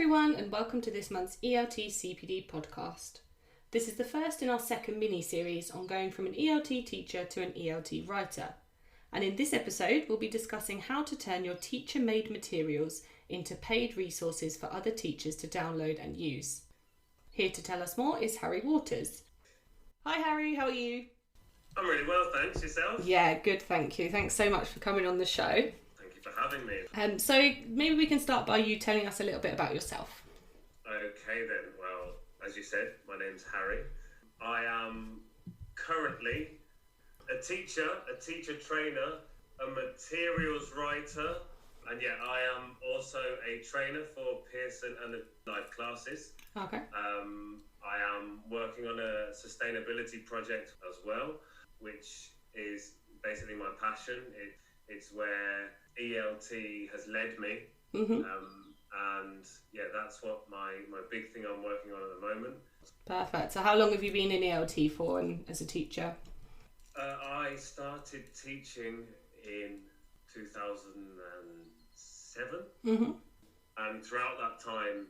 everyone, and welcome to this month's ELT CPD podcast. This is the first in our second mini-series on going from an ELT teacher to an ELT writer. And in this episode, we'll be discussing how to turn your teacher-made materials into paid resources for other teachers to download and use. Here to tell us more is Harry Waters. Hi Harry, how are you? I'm really well, thanks. Yourself? Yeah, good, thank you. Thanks so much for coming on the show. Thank you for having me. So maybe we can start by you telling us a little bit about yourself. Okay then, well, as you said, my name's Harry. I am currently a teacher trainer, a materials writer, and yeah, I am also a trainer for Pearson and the live classes. Okay. I am working on a sustainability project as well, which is basically my passion. It's where ELT has led me. Mm-hmm. And yeah, that's what my big thing I'm working on at the moment. Perfect. So how long have you been in ELT for and as a teacher? I started teaching in 2007. Mm-hmm. And throughout that time,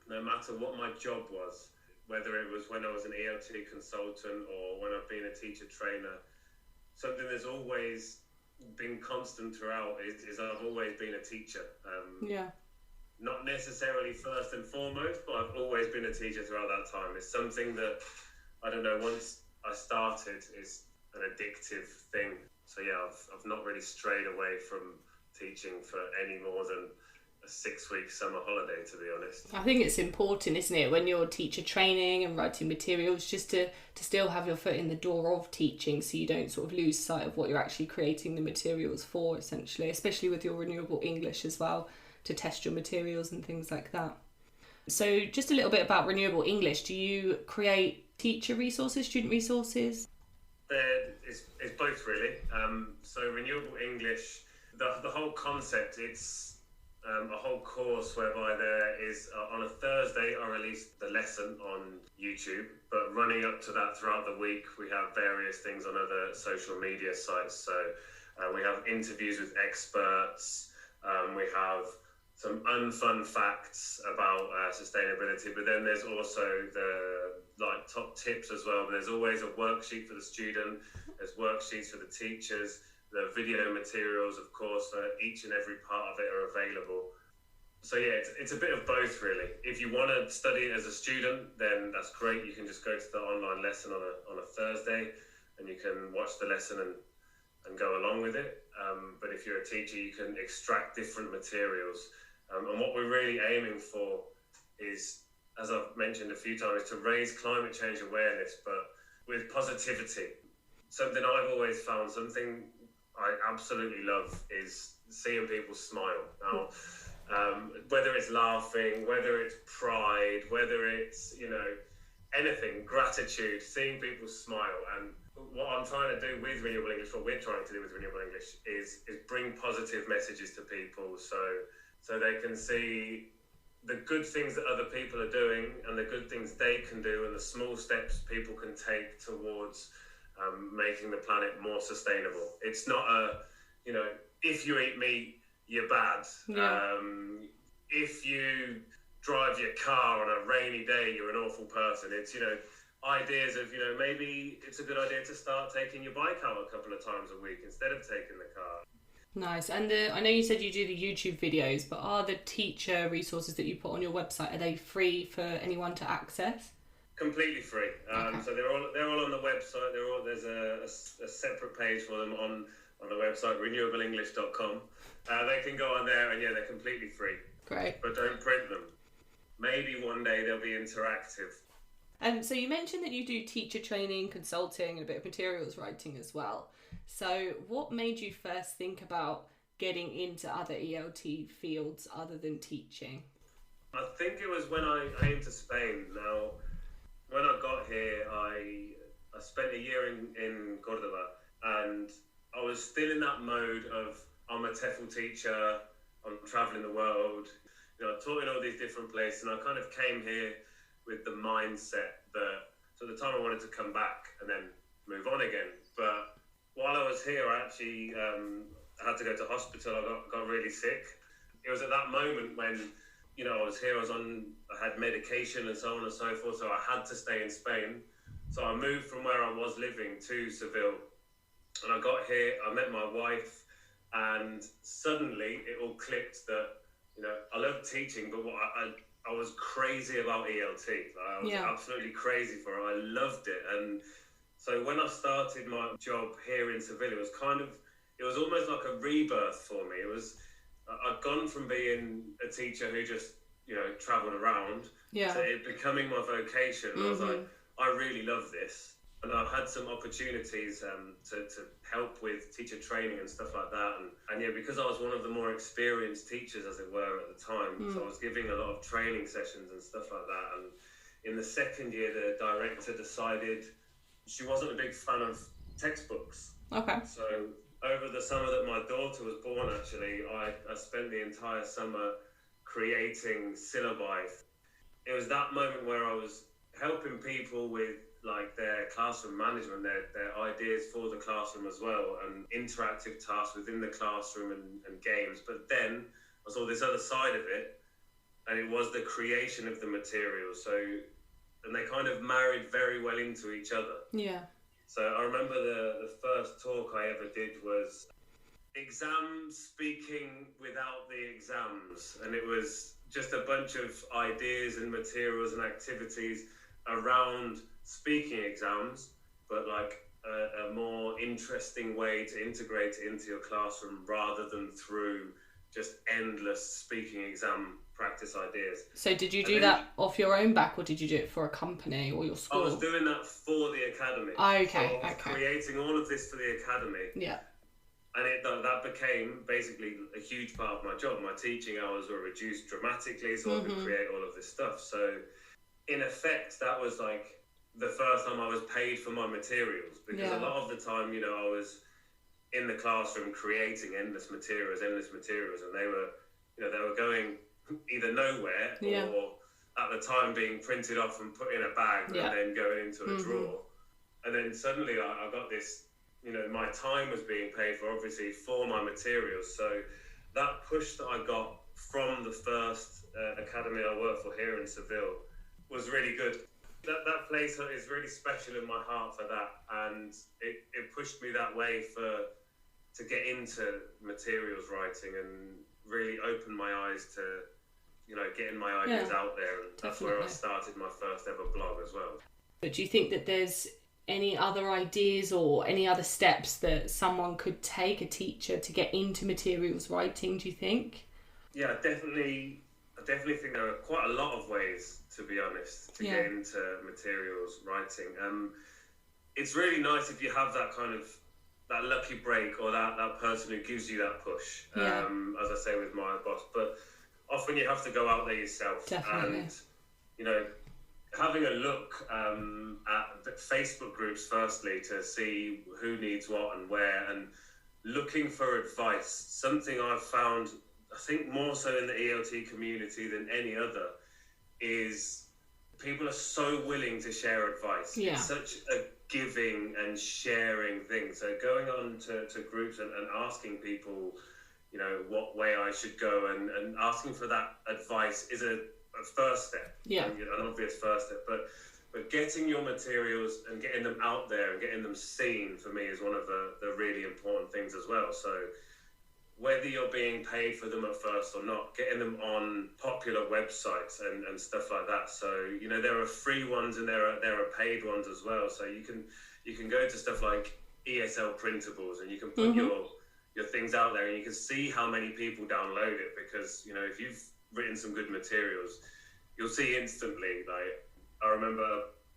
no matter what my job was, whether it was when I was an ELT consultant or when I've been a teacher trainer, something that's always been constant throughout is I've always been a teacher. Not necessarily first and foremost, but I've always been a teacher throughout that time. It's something that, I don't know, once I started, is an addictive thing. So yeah, I've not really strayed away from teaching for any more than a 6-week summer holiday, to be honest. I think it's important, isn't it, when you're teacher training and writing materials, just to still have your foot in the door of teaching, so you don't sort of lose sight of what you're actually creating the materials for, essentially, especially with your Renewable English as well, to test your materials and things like that. So just a little bit about Renewable English. Do you create teacher resources, student resources? It's both, really. So Renewable English, the whole concept, it's a whole course whereby there is, on a Thursday, I release the lesson on YouTube, but running up to that throughout the week, we have various things on other social media sites. So we have interviews with experts, we have some unfun facts about sustainability, but then there's also the top tips as well. There's always a worksheet for the student, there's worksheets for the teachers. The video materials, of course, for each and every part of it are available. So yeah, it's a bit of both, really. If you want to study it as a student, then that's great. You can just go to the online lesson on a Thursday, and you can watch the lesson and go along with it. But if you're a teacher, you can extract different materials. And what we're really aiming for is, as I've mentioned a few times, to raise climate change awareness, but with positivity. Something I've always found, something I absolutely love, is seeing people smile. Now, whether it's laughing, whether it's pride, whether it's, anything, gratitude, seeing people smile. And what I'm trying to do with Renewable English, what we're trying to do with Renewable English is bring positive messages to people so they can see the good things that other people are doing and the good things they can do and the small steps people can take towards making the planet more sustainable. It's not if you eat meat, you're bad. Yeah. If you drive your car on a rainy day, you're an awful person. It's, ideas of, maybe it's a good idea to start taking your bike out a couple of times a week instead of taking the car. Nice. And I know you said you do the YouTube videos, but are the teacher resources that you put on your website, are they free for anyone to access? Completely free. Okay. So they're all on the website. There's a separate page for them on the website, renewableenglish.com. They can go on there and yeah, they're completely free. Great. But don't print them. Maybe one day they'll be interactive. So you mentioned that you do teacher training, consulting, and a bit of materials writing as well. So what made you first think about getting into other ELT fields other than teaching? I think it was when I came to Spain. Now, when I got here, I spent a year in Cordoba, and I was still in that mode of, I'm a TEFL teacher, I'm traveling the world, I taught in all these different places, and I kind of came here with the mindset that, so at the time I wanted to come back and then move on again. But while I was here, I actually had to go to hospital. I got really sick. It was at that moment when I had medication and so on and so forth, so I had to stay in Spain. So I moved from where I was living to Seville, and I got here, I met my wife, and suddenly it all clicked that, I love teaching, but I was crazy about ELT. I was absolutely crazy for it. I loved it. And so when I started my job here in Seville, it was almost like a rebirth for me. I'd gone from being a teacher who just, traveled around to it becoming my vocation. I was like, I really love this. And I've had some opportunities to help with teacher training and stuff like that. And because I was one of the more experienced teachers, as it were, at the time, so I was giving a lot of training sessions and stuff like that. And in the second year, the director decided she wasn't a big fan of textbooks. Okay. So over the summer that my daughter was born, actually, I spent the entire summer creating syllabi. It was that moment where I was helping people with their classroom management, their ideas for the classroom as well, and interactive tasks within the classroom and games. But then I saw this other side of it, and it was the creation of the material. And they kind of married very well into each other. Yeah. So I remember the first talk I ever did was exam speaking without the exams. And it was just a bunch of ideas and materials and activities around speaking exams, but a more interesting way to integrate it into your classroom rather than through just endless speaking exam practice ideas. So did you do that off your own back, or did you do it for a company or your school? I was doing that for the academy. Okay, so I was creating all of this for the academy. Yeah. And that became basically a huge part of my job. My teaching hours were reduced dramatically, so I could create all of this stuff. So in effect, that was the first time I was paid for my materials, because a lot of the time, I was in the classroom creating endless materials, and they were going either nowhere or at the time being printed off and put in a bag and then going into a drawer. And then suddenly I got this, my time was being paid for, obviously, for my materials. So that push that I got from the first academy I worked for here in Seville was really good. That place is really special in my heart for that, and it pushed me that way to get into materials writing and really open my eyes to, getting my ideas out there. And that's where I started my first ever blog as well. But do you think that there's any other ideas or any other steps that someone could take, a teacher, to get into materials writing, do you think? Yeah, I definitely think there are quite a lot of ways, to be honest, to get into materials writing. It's really nice if you have that kind of that lucky break, or that person who gives you that push, as I say with my boss. But often you have to go out there yourself. Definitely. And, having a look at the Facebook groups, firstly, to see who needs what and where, and looking for advice. Something I've found, I think more so in the ELT community than any other, is people are so willing to share advice. Yeah. It's such a giving and sharing thing. So going on to groups and asking people, what way I should go, and asking for that advice is a first step. Yeah. An obvious first step. But getting your materials and getting them out there and getting them seen, for me, is one of the really important things as well. So whether you're being paid for them at first or not, getting them on popular websites and stuff like that. So, there are free ones and there are paid ones as well. So you can go to stuff like ESL printables, and you can put your things out there, and you can see how many people download it, because, if you've written some good materials, you'll see instantly. I remember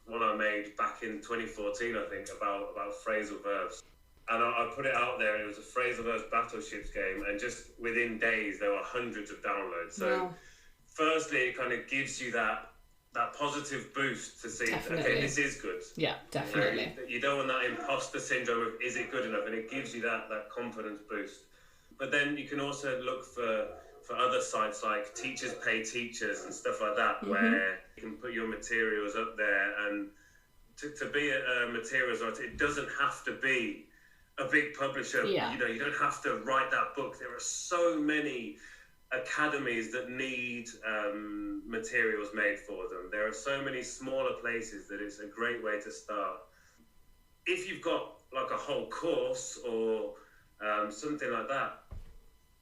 one I made back in 2014, I think, about phrasal verbs. And I put it out there, and it was a phrasal verbs battleships game, and just within days there were hundreds of downloads. So firstly, it kind of gives you that positive boost to see, okay, this is good. Yeah, definitely. You don't want that imposter syndrome of, is it good enough? And it gives you that confidence boost. But then you can also look for other sites like Teachers Pay Teachers and stuff like that, where you can put your materials up there. And to be a materials writer, it doesn't have to be a big publisher. Yeah. You don't have to write that book. There are so many academies that need materials made for them. There are so many smaller places that it's a great way to start. If you've got like a whole course or something like that,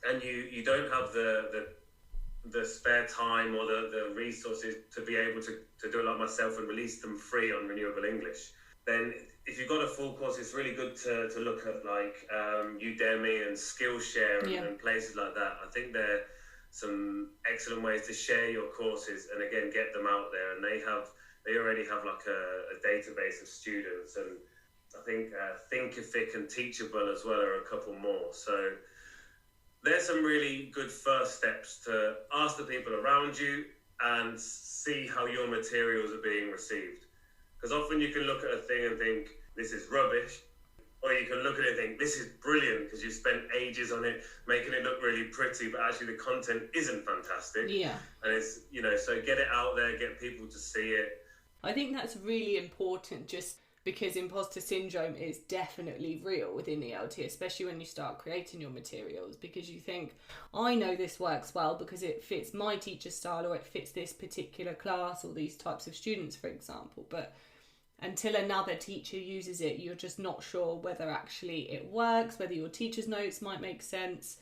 and you don't have the spare time or the resources to be able to do it like myself and release them free on Renewable English, then if you've got a full course, it's really good to look at like Udemy and Skillshare and places like that. I think they're some excellent ways to share your courses and again get them out there. And they already have like a database of students, and I think Thinkific and Teachable as well are a couple more. So there's some really good first steps to ask the people around you and see how your materials are being received. Because often you can look at a thing and think, this is rubbish. Or you can look at it and think, this is brilliant, because you spent ages on it, making it look really pretty, but actually the content isn't fantastic. Yeah. And it's, so get it out there, get people to see it. I think that's really important, just because imposter syndrome is definitely real within ELT, especially when you start creating your materials, because you think, I know this works well because it fits my teacher style or it fits this particular class or these types of students, for example. But until another teacher uses it, you're just not sure whether actually it works, whether your teacher's notes might make sense.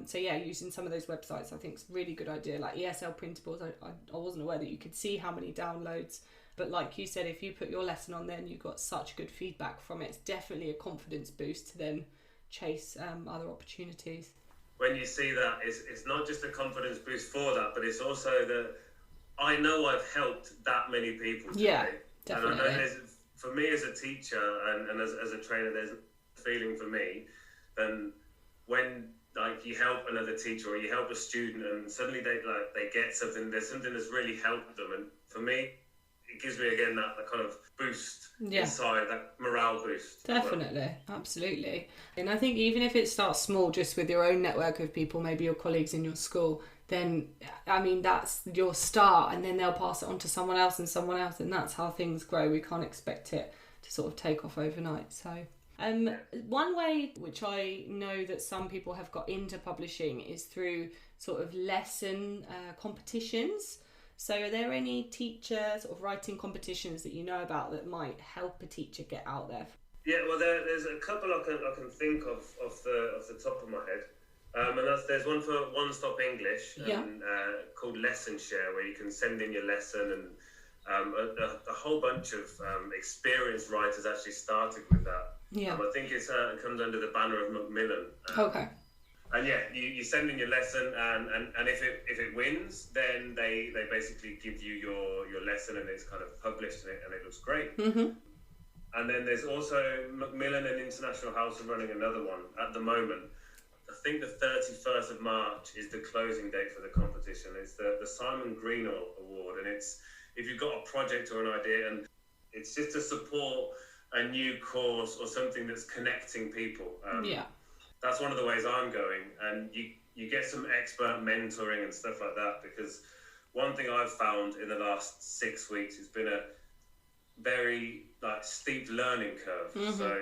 So yeah, using some of those websites I think is a really good idea, like ESL Printables. I wasn't aware that you could see how many downloads. But like you said, if you put your lesson on there and you got such good feedback from it, it's definitely a confidence boost to then chase other opportunities. When you see that, it's not just a confidence boost for that, but it's also that I know I've helped that many people today. Yeah, definitely. And I know for me as a teacher and as a trainer, there's a feeling for me, then when like you help another teacher or you help a student and suddenly they get something, there's something that's really helped them. And for me, it gives me again that kind of boost inside, that morale boost. Definitely, absolutely. And I think even if it starts small, just with your own network of people, maybe your colleagues in your school, then I mean that's your start, and then they'll pass it on to someone else, and that's how things grow. We can't expect it to sort of take off overnight. So one way which I know that some people have got into publishing is through sort of lesson competitions. So are there any teacher sort of writing competitions that you know about that might help a teacher get out there? Yeah, well, there's a couple I can think of off the top of my head. And there's one for One Stop English called Lesson Share, where you can send in your lesson, and a whole bunch of experienced writers actually started with that. Yeah. I think it comes under the banner of Macmillan. Okay. And yeah, you send in your lesson, and if it wins, then they basically give you your lesson, and it's kind of published and it looks great. Mm-hmm. And then there's also Macmillan and International House are running another one at the moment. I think the 31st of March is the closing date for the competition. It's the Simon Greenall Award, and it's if you've got a project or an idea, and it's just to support a new course or something that's connecting people. That's one of the ways I'm going, and you get some expert mentoring and stuff like that, because one thing I've found in the last 6 weeks has been a very steep learning curve. Mm-hmm. So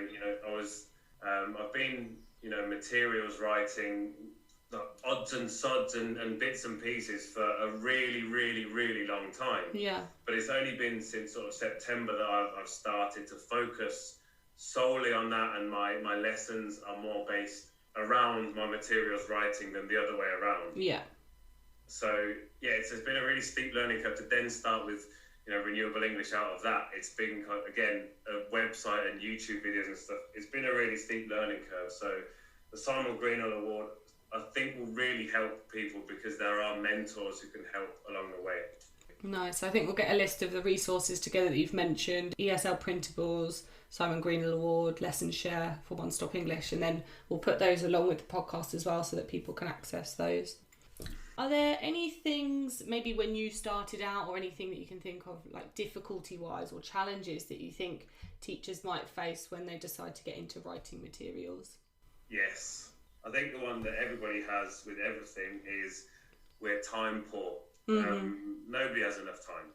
I've been materials writing odds and sods and bits and pieces for a really, really, really long time. Yeah. But it's only been since sort of September that I've started to focus solely on that, and my lessons are more based around my materials writing than the other way around. Yeah. So yeah, it's been a really steep learning curve to then start with Renewable English out of that. It's been again a website and YouTube videos and stuff. It's been a really steep learning curve. So the Simon Greenall Award, I think, will really help people because there are mentors who can help along the way. Nice. I think we'll get a list of the resources together that you've mentioned: ESL Printables, Simon Greenall Award, Lesson Share for One Stop English, and then we'll put those along with the podcast as well so that people can access those. Are there any things maybe when you started out, or anything that you can think of like difficulty-wise or challenges that you think teachers might face when they decide to get into writing materials? Yes. I think the one that everybody has with everything is we're time poor. Mm-hmm. Nobody has enough time.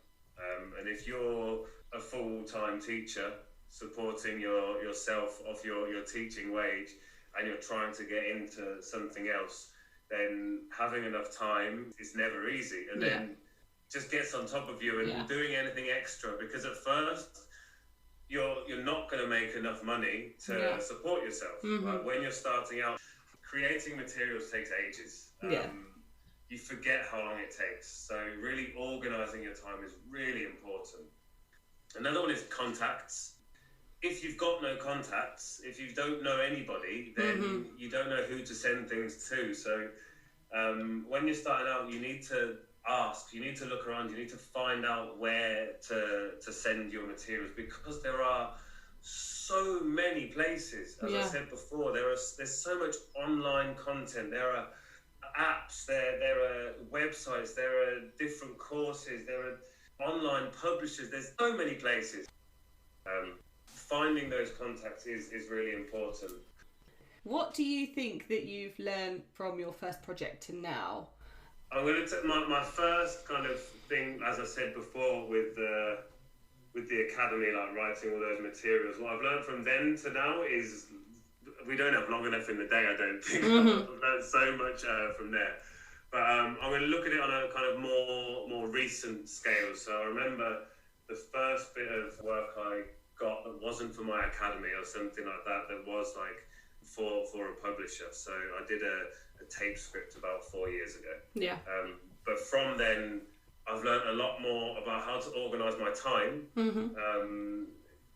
And if you're a full-time teacher supporting yourself off your teaching wage, and you're trying to get into something else, then having enough time is never easy, and then just gets on top of you, and doing anything extra, because at first you're not going to make enough money to support yourself. Like when you're starting out, creating materials takes ages. You forget how long it takes. So really organising your time is really important. Another one is contacts. If you've got no contacts, if you don't know anybody, then you don't know who to send things to. So when you're starting out, you need to ask, you need to look around, you need to find out where to send your materials, because there are so many places. As I said before, there's so much online content. There are apps, there are websites, there are different courses, there are online publishers. There's so many places. Finding those contacts is really important. What do you think that you've learned from your first project to now? I'm going to take my first kind of thing, as I said before, with the academy, like writing all those materials. What I've learned from then to now is we don't have long enough in the day, I don't think. I've learned so much from there. But I'm going to look at it on a kind of more recent scale. So I remember the first bit of work I got that wasn't for my academy or something like that, that was like for a publisher. So I did a tape script about 4 years ago. But from then, I've learned a lot more about how to organise my time.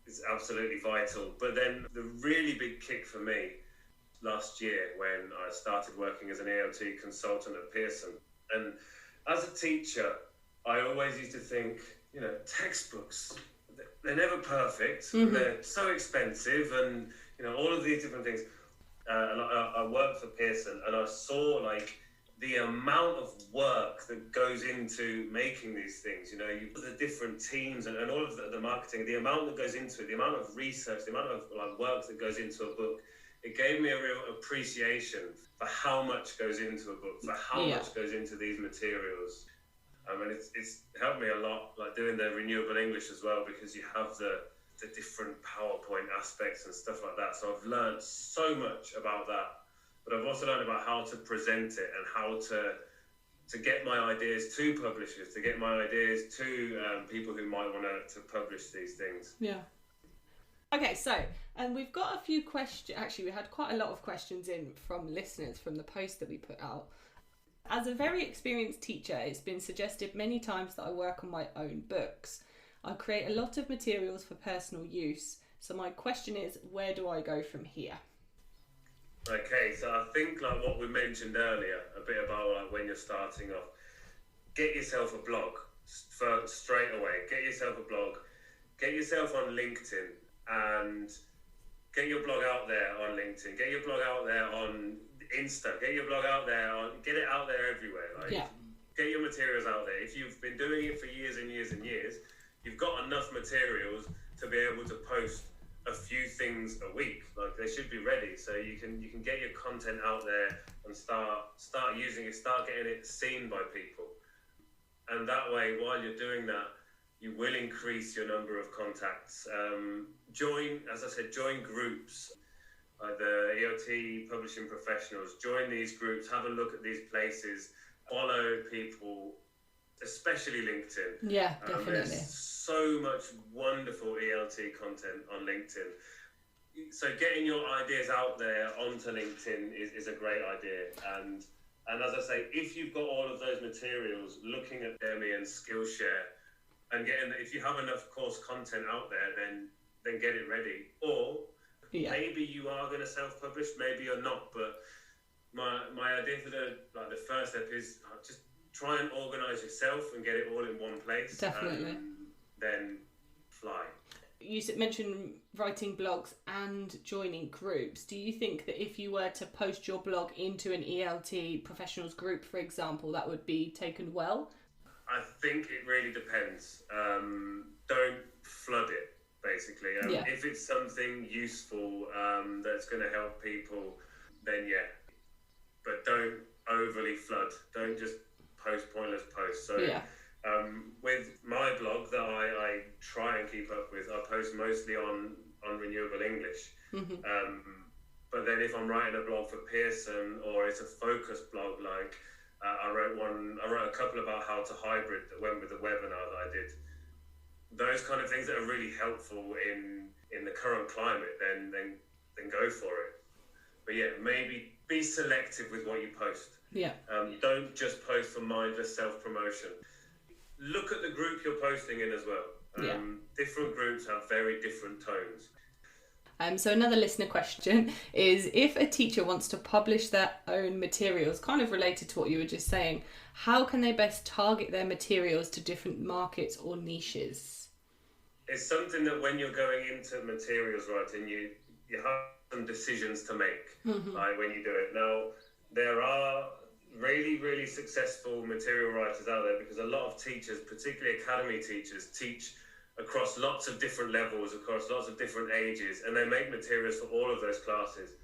It's absolutely vital. But then the really big kick for me last year, when I started working as an ELT consultant at Pearson. And as a teacher, I always used to think, textbooks, they're never perfect. They're so expensive, and all of these different things. And I worked for Pearson, and I saw the amount of work that goes into making these things. You put the different teams and all of the marketing, the amount that goes into it, the amount of research, the amount of work that goes into a book. It gave me a real appreciation for how much goes into a book, for how much goes into these materials. And it's helped me a lot, doing the Renewable English as well, because you have the different PowerPoint aspects and stuff like that. So I've learned so much about that, but I've also learned about how to present it and how to get my ideas to publishers, to get my ideas to people who might want to publish these things. Okay, so we've got a few questions. Actually, we had quite a lot of questions in from listeners from the post that we put out. As a very experienced teacher, it's been suggested many times that I work on my own books. I create a lot of materials for personal use. So my question is, where do I go from here? Okay, so I think what we mentioned earlier, a bit about when you're starting off, get yourself a blog straight away. Get yourself a blog. Get yourself on LinkedIn and get your blog out there on LinkedIn. Get your blog out there on Insta. Get your blog out there. Get it out there everywhere. Get your materials out there. If you've been doing it for years and years and years, you've got enough materials to be able to post a few things a week. They should be ready, so you can get your content out there and start using it, start getting it seen by people. And that way, while you're doing that, you will increase your number of contacts. Join groups, like the ELT publishing professionals. Join these groups, have a look at these places, follow people, especially LinkedIn. Definitely. There's so much wonderful ELT content on LinkedIn. So getting your ideas out there onto LinkedIn is a great idea. And as I say, if you've got all of those materials, looking at them and Skillshare, and if you have enough course content out there, then get it ready. Or maybe you are going to self-publish, maybe you're not. But my idea for the first step is just try and organise yourself and get it all in one place. Definitely. Then fly. You mentioned writing blogs and joining groups. Do you think that if you were to post your blog into an ELT professionals group, for example, that would be taken well? I think it really depends. Don't flood it, basically. If it's something useful that's going to help people, then but don't overly flood. Don't just post pointless posts. So with my blog that I try and keep up with, I post mostly on Renewable English. But then if I'm writing a blog for Pearson, or it's a focus blog, like I wrote a couple about how to hybrid that went with the webinar that I did. Those kind of things that are really helpful in the current climate, then go for it. But yeah, maybe be selective with what you post. Yeah. Don't just post for mindless self-promotion. Look at the group you're posting in as well. Different groups have very different tones. So another listener question is, if a teacher wants to publish their own materials, kind of related to what you were just saying, how can they best target their materials to different markets or niches? It's something that when you're going into materials writing, you have some decisions to make, like when you do it. Now, there are really, really successful material writers out there, because a lot of teachers, particularly academy teachers, teach across lots of different levels, across lots of different ages, and they make materials for all of those classes.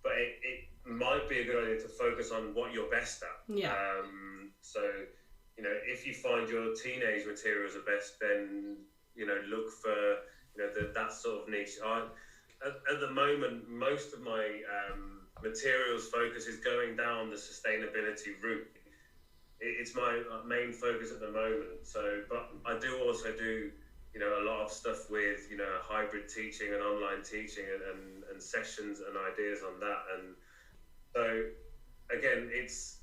But it might be a good idea to focus on what you're best at. Yeah. So, if you find your teenage materials are best, then, look for, that sort of niche. At the moment, most of my materials focus is going down the sustainability route. It's my main focus at the moment. So, but I do also do a lot of stuff with, hybrid teaching and online teaching and sessions and ideas on that. And so, again, it's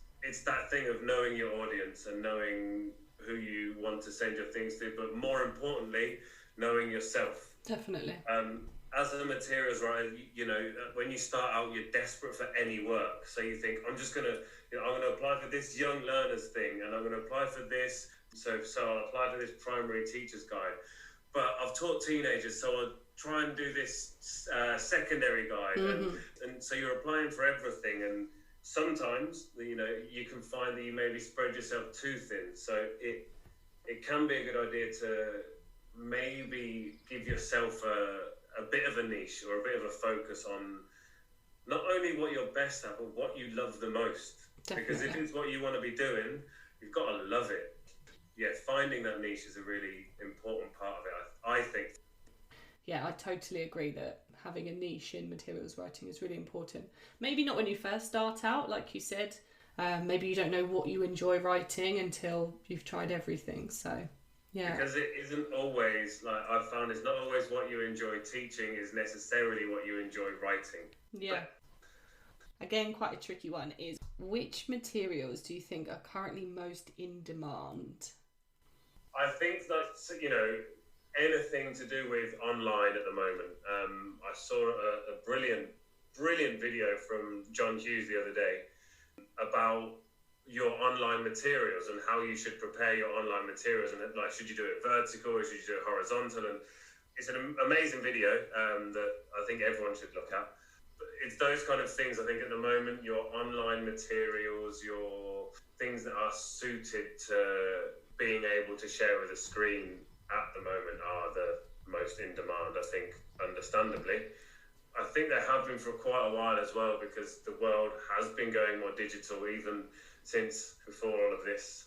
that thing of knowing your audience and knowing who you want to send your things to, but more importantly, knowing yourself. Definitely. As a materials writer, when you start out, you're desperate for any work. So you think, I'm just going to, I'm going to apply for this young learners thing, and I'm going to apply for this. So I'll apply for this primary teacher's guide. But I've taught teenagers, so I'll try and do this secondary guide. And so you're applying for everything. And sometimes, you can find that you maybe spread yourself too thin. So it can be a good idea to maybe give yourself a bit of a niche or a bit of a focus on not only what you're best at, but what you love the most. Definitely. Because if it's what you want to be doing, you've got to love it. Yeah, finding that niche is a really important part of it, I think. Yeah, I totally agree that having a niche in materials writing is really important. Maybe not when you first start out, like you said. Maybe you don't know what you enjoy writing until you've tried everything. So, yeah. Because it isn't always, like I've found, it's not always what you enjoy teaching is necessarily what you enjoy writing. Yeah. Again, quite a tricky one is, which materials do you think are currently most in demand? I think that, anything to do with online at the moment. I saw a brilliant video from John Hughes the other day about your online materials and how you should prepare your online materials, and like, should you do it vertical or should you do it horizontal? And it's an amazing video that I think everyone should look at. But it's those kind of things, I think, at the moment, your online materials, your things that are suited to being able to share with a screen at the moment are the most in demand, I think, understandably. I think they have been for quite a while as well, because the world has been going more digital even since before all of this.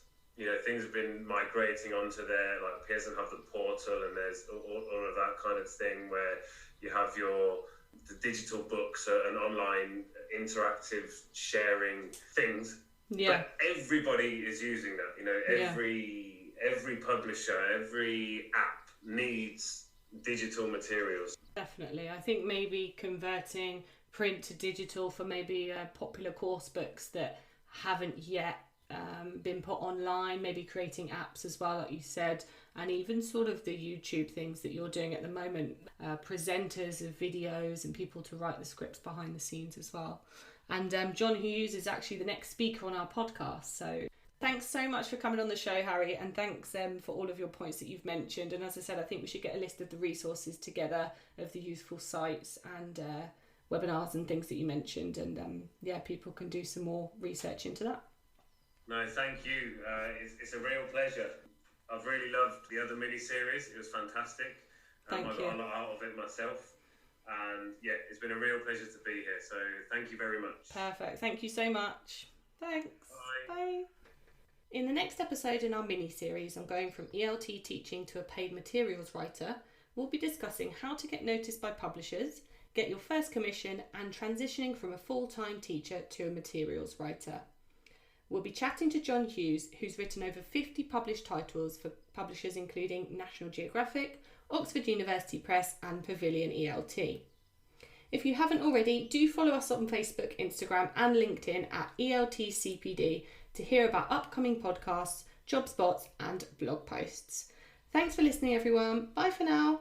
Things have been migrating onto there, like Pearson have the portal, and there's all of that kind of thing where you have the digital books and online interactive sharing things. Yeah. But everybody is using that. Every publisher, every app needs digital materials. Definitely. I think maybe converting print to digital for maybe popular course books that haven't yet been put online, maybe creating apps as well, like you said, and even sort of the YouTube things that you're doing at the moment, presenters of videos and people to write the scripts behind the scenes as well. And John Hughes is actually the next speaker on our podcast. So thanks so much for coming on the show, Harry, and thanks for all of your points that you've mentioned. And as I said, I think we should get a list of the resources together of the useful sites and webinars and things that you mentioned. And people can do some more research into that. No, thank you. It's a real pleasure. I've really loved the other mini-series. It was fantastic. I got a lot out of it myself. And yeah, it's been a real pleasure to be here. So thank you very much. Perfect. Thank you so much. Thanks. Bye. Bye. In the next episode in our mini-series on going from ELT teaching to a paid materials writer, we'll be discussing how to get noticed by publishers, get your first commission, and transitioning from a full-time teacher to a materials writer. We'll be chatting to John Hughes, who's written over 50 published titles for publishers including National Geographic, Oxford University Press and Pavilion ELT. If you haven't already, do follow us on Facebook, Instagram and LinkedIn at ELTCPD to hear about upcoming podcasts, job spots and blog posts. Thanks for listening everyone. Bye for now.